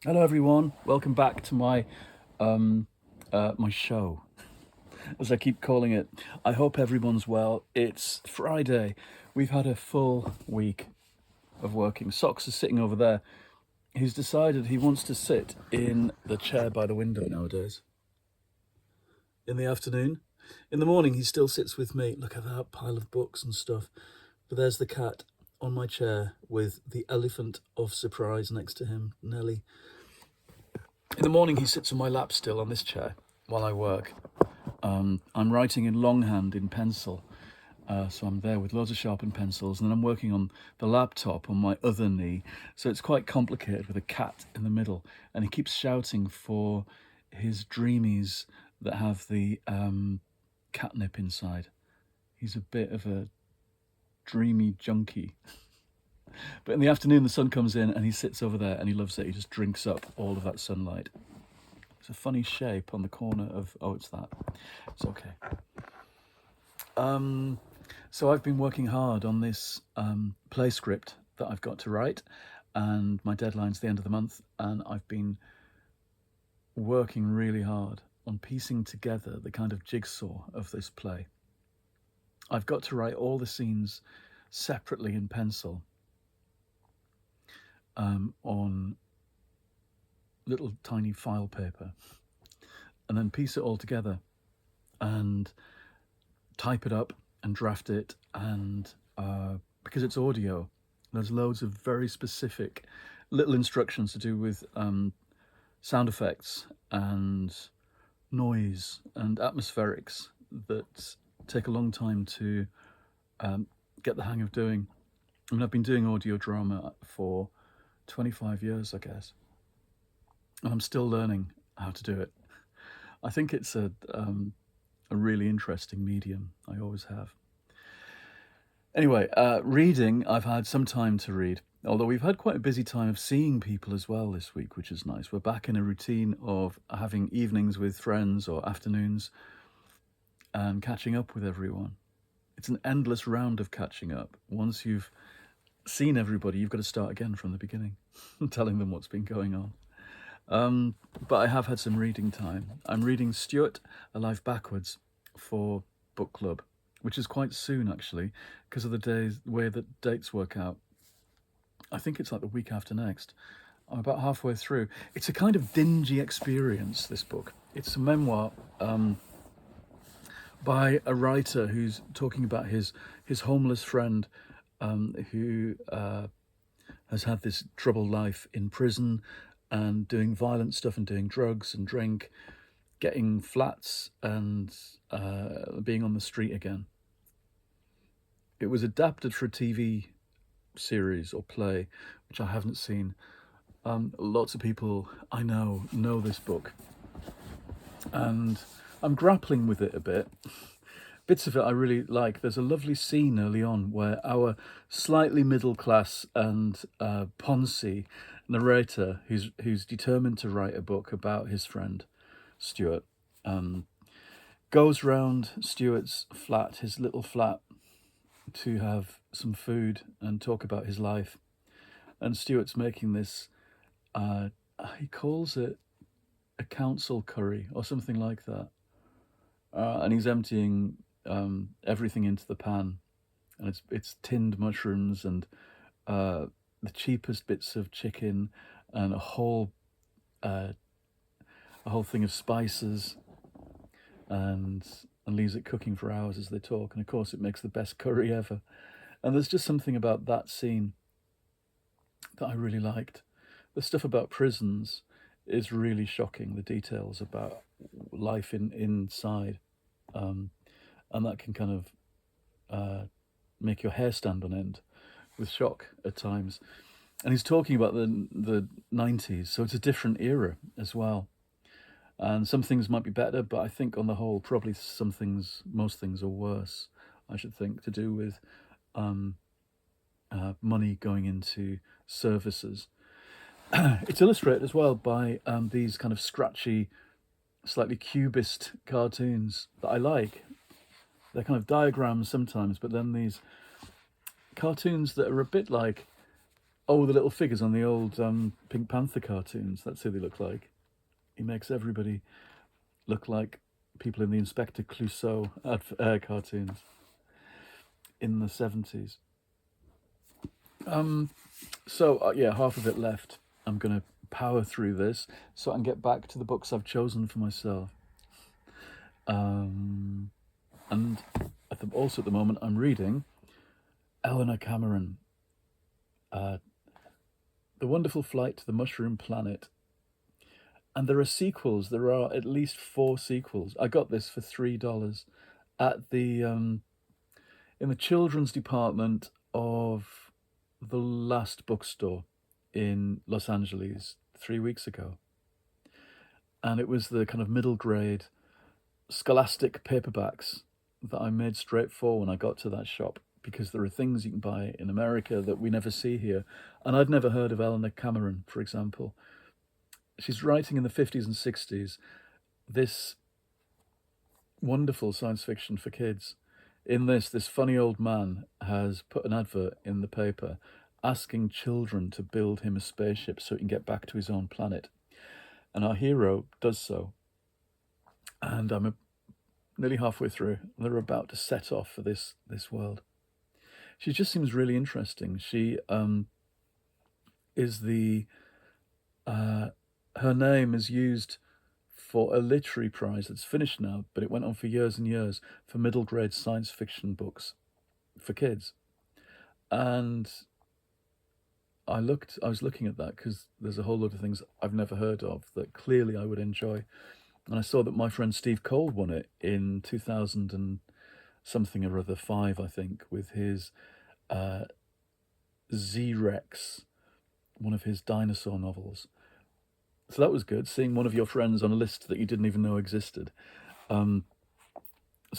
Hello, everyone. Welcome back to my show, as I keep calling it. I hope everyone's well. It's Friday. We've had a full week of working. Socks is sitting over there. He's decided he wants to sit in the chair by the window nowadays. In the afternoon, in the morning, he still sits with me. Look at that pile of books and stuff. But there's the cat on my chair with the elephant of surprise next to him, Nelly. In the morning, he sits on my lap still on this chair while I work. I'm writing in longhand in pencil, so I'm there with loads of sharpened pencils, and then I'm working on the laptop on my other knee. So it's quite complicated with a cat in the middle, and he keeps shouting for his dreamies that have the catnip inside. He's a bit of a dreamy junkie. But in the afternoon, the sun comes in, and he sits over there, and he loves it. He just drinks up all of that sunlight. It's a funny shape on the corner of, oh, it's that. It's okay. So I've been working hard on this play script that I've got to write, and my deadline's the end of the month, and I've been working really hard on piecing together the kind of jigsaw of this play. I've got to write all the scenes separately in pencil on little tiny file paper, and then piece it all together and type it up and draft it. And because it's audio, there's loads of very specific little instructions to do with sound effects and noise and atmospherics that take a long time to get the hang of doing. I mean, I've been doing audio drama for 25 years, I guess, and I'm still learning how to do it. I think it's a really interesting medium. I always have. Anyway, reading, I've had some time to read, although we've had quite a busy time of seeing people as well this week, which is nice. We're back in a routine of having evenings with friends or afternoons and catching up with everyone. It's an endless round of catching up. Once you've seen everybody, you've got to start again from the beginning, telling them what's been going on. But I have had some reading time. I'm reading Stuart, A Life Backwards for book club, which is quite soon actually, because of the way that dates work out. I think it's like the week after next. I'm about halfway through. It's a kind of dingy experience, this book. It's a memoir by a writer who's talking about his homeless friend who has had this troubled life in prison and doing violent stuff and doing drugs and drink, getting flats and being on the street again. It was adapted for a TV series or play, which I haven't seen. Lots of people I know this book, and I'm grappling with it a bit. Bits of it I really like. There's a lovely scene early on where our slightly middle class and poncy narrator, who's determined to write a book about his friend Stuart, goes round Stuart's flat, his little flat, to have some food and talk about his life. And Stuart's making this, he calls it a council curry or something like that. And he's emptying everything into the pan, and it's tinned mushrooms and the cheapest bits of chicken and a whole thing of spices, and leaves it cooking for hours as they talk. And of course, it makes the best curry ever. And there's just something about that scene that I really liked. The stuff about prisons is really shocking. The details about life inside, and that can kind of make your hair stand on end with shock at times. And he's talking about the 90s, so it's a different era as well. And some things might be better, but I think on the whole, probably most things are worse. I should think, to do with money going into services. It's illustrated as well by these kind of scratchy, slightly cubist cartoons that I like. They're kind of diagrams sometimes, but then these cartoons that are a bit like Oh, the little figures on the old Pink Panther cartoons. That's who they look like. He makes everybody look like people in the Inspector Clouseau cartoons in the 70s. So, yeah, half of it left. I'm going to power through this so I can get back to the books I've chosen for myself. And also at the moment, I'm reading Eleanor Cameron, The Wonderful Flight to the Mushroom Planet. And there are sequels. There are at least 4 sequels. I got this for $3 at the in the children's department of the last bookstore in Los Angeles 3 weeks ago. And it was the kind of middle grade scholastic paperbacks that I made straight for when I got to that shop, because there are things you can buy in America that we never see here. And I'd never heard of Eleanor Cameron, for example. She's writing in the 50s and 60s this wonderful science fiction for kids. In this funny old man has put an advert in the paper asking children to build him a spaceship so he can get back to his own planet. And our hero does so. And I'm nearly halfway through. They're about to set off for this world. She just seems really interesting. She is the her name is used for a literary prize that's finished now, but it went on for years and years for middle grade science fiction books for kids. And I was looking at that because there's a whole lot of things I've never heard of that clearly I would enjoy. And I saw that my friend Steve Cole won it in 2000 and something or other, 5, I think, with his Z-Rex, one of his dinosaur novels. So that was good, seeing one of your friends on a list that you didn't even know existed. So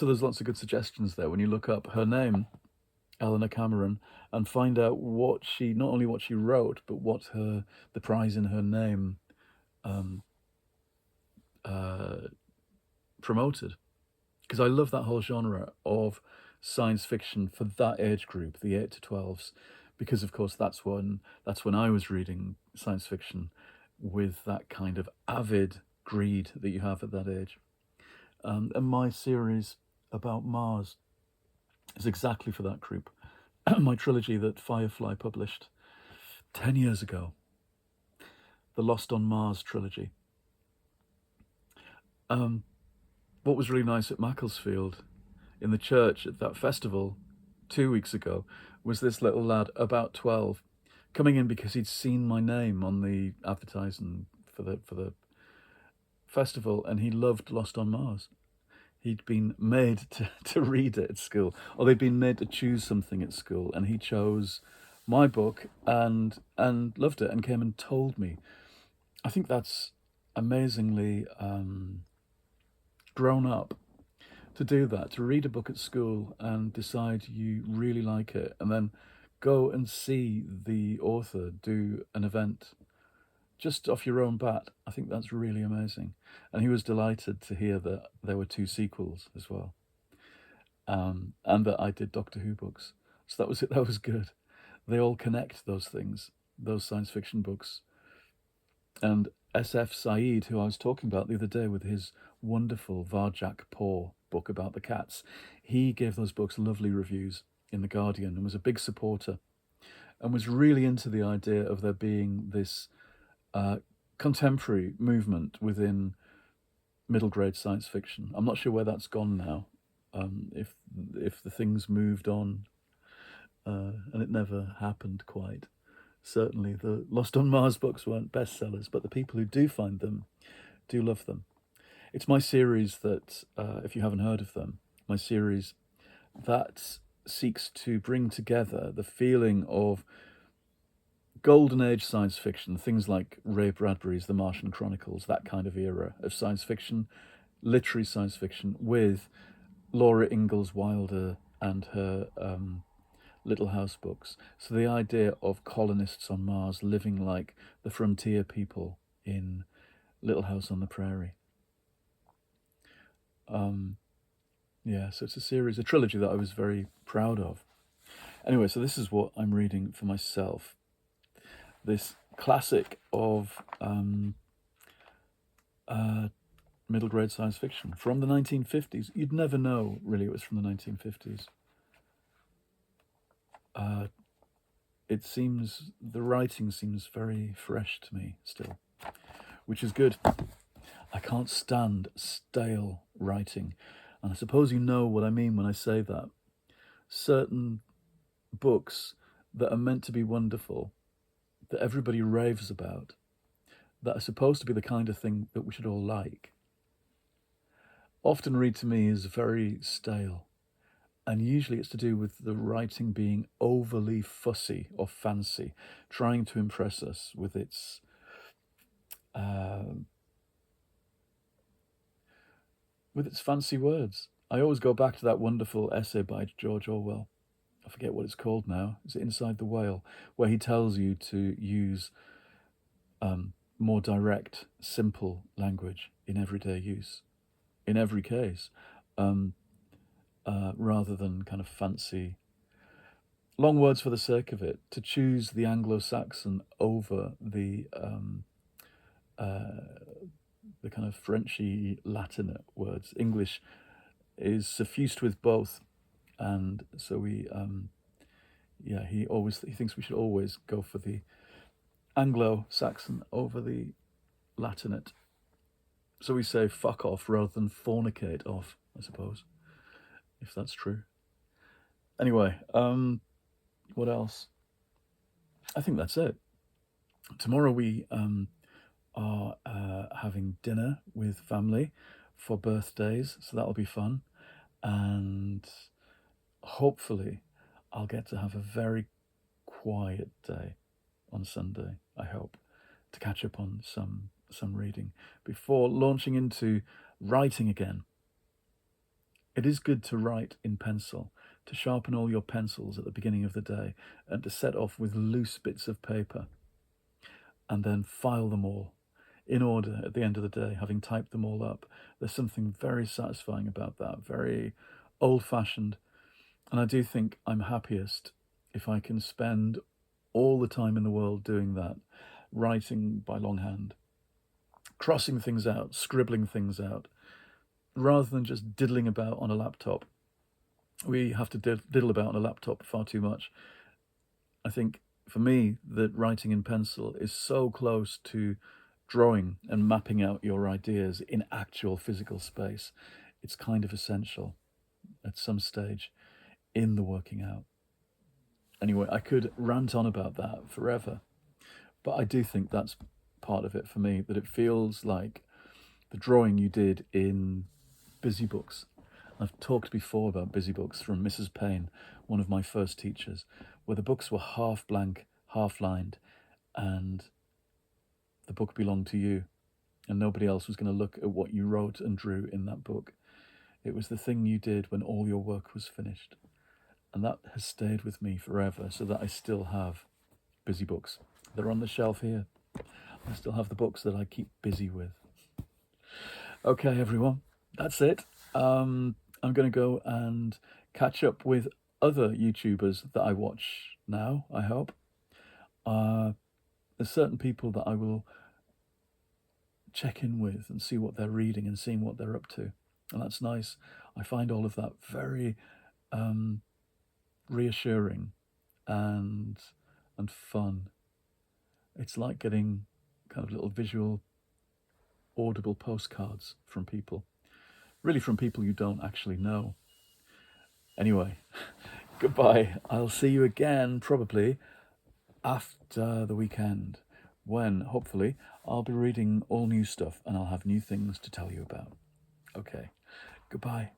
there's lots of good suggestions there when you look up her name, Eleanor Cameron, and find out not only what she wrote, but what the prize in her name promoted. Because I love that whole genre of science fiction for that age group, the 8 to 12s, because of course that's when I was reading science fiction with that kind of avid greed that you have at that age. And my series about Mars is exactly for that group. My trilogy that Firefly published 10 years ago, the Lost on Mars trilogy. What was really nice at Macclesfield in the church at that festival 2 weeks ago was this little lad, about 12, coming in because he'd seen my name on the advertising for the festival, and he loved Lost on Mars. He'd been made to read it at school, or they'd been made to choose something at school, and he chose my book and loved it and came and told me. I think that's amazingly grown up to do that, to read a book at school and decide you really like it, and then go and see the author do an event just off your own bat. I think that's really amazing. And he was delighted to hear that there were 2 sequels as well, and that I did Doctor Who books. So that was it. That was good. They all connect, those things, those science fiction books. And SF Saeed, who I was talking about the other day with his wonderful Varjak Paw book about the cats, he gave those books lovely reviews in The Guardian and was a big supporter and was really into the idea of there being this contemporary movement within middle grade science fiction. I'm not sure where that's gone now, if the things moved on, and it never happened quite. Certainly the Lost on Mars books weren't bestsellers, but the people who do find them do love them. It's my series that, if you haven't heard of them, my series that seeks to bring together the feeling of golden age science fiction, things like Ray Bradbury's The Martian Chronicles, that kind of era of science fiction, literary science fiction, with Laura Ingalls Wilder and her Little House books. So the idea of colonists on Mars living like the frontier people in Little House on the Prairie. Yeah, so it's a trilogy that I was very proud of. Anyway, so this is what I'm reading for myself. this classic of middle grade science fiction from the 1950s. You'd never know, really, it was from the 1950s. The writing seems very fresh to me still, which is good. I can't stand stale writing. And I suppose you know what I mean when I say that. Certain books that are meant to be wonderful, that everybody raves about, that are supposed to be the kind of thing that we should all like, often read to me as very stale. And usually it's to do with the writing being overly fussy or fancy, trying to impress us with its fancy words. I always go back to that wonderful essay by George Orwell. I forget what it's called now. Is it Inside the Whale? Where he tells you to use more direct, simple language in everyday use, in every case, rather than kind of fancy long words for the sake of it. To choose the Anglo-Saxon over the kind of Frenchy Latin words. English is suffused with both, and so he thinks we should always go for the Anglo-Saxon over the Latinate. So we say fuck off rather than fornicate off, I suppose, if that's true. Anyway, what else? I think that's it. Tomorrow we are having dinner with family for birthdays, so that'll be fun. And hopefully I'll get to have a very quiet day on Sunday, I hope, to catch up on some reading before launching into writing again. It is good to write in pencil, to sharpen all your pencils at the beginning of the day and to set off with loose bits of paper and then file them all in order at the end of the day, having typed them all up. There's something very satisfying about that, very old-fashioned. And I do think I'm happiest if I can spend all the time in the world doing that, writing by longhand, crossing things out, scribbling things out, rather than just diddling about on a laptop. We have to diddle about on a laptop far too much. I think, for me, that writing in pencil is so close to drawing and mapping out your ideas in actual physical space. It's kind of essential at some stage in the working out. Anyway, I could rant on about that forever, but I do think that's part of it for me, that it feels like the drawing you did in Busy Books. I've talked before about Busy Books from Mrs. Payne, one of my first teachers, where the books were half blank, half lined, and the book belonged to you, and nobody else was going to look at what you wrote and drew in that book. It was the thing you did when all your work was finished. And that has stayed with me forever, so that I still have Busy Books. They're on the shelf here. I still have the books that I keep busy with. Okay, everyone, that's it. I'm going to go and catch up with other YouTubers that I watch now, I hope. There's certain people that I will check in with and see what they're reading and seeing what they're up to. And that's nice. I find all of that very reassuring and fun. It's like getting kind of little visual, audible postcards from people. Really from people you don't actually know. Anyway, goodbye. I'll see you again probably after the weekend, when hopefully I'll be reading all new stuff and I'll have new things to tell you about. Okay, goodbye.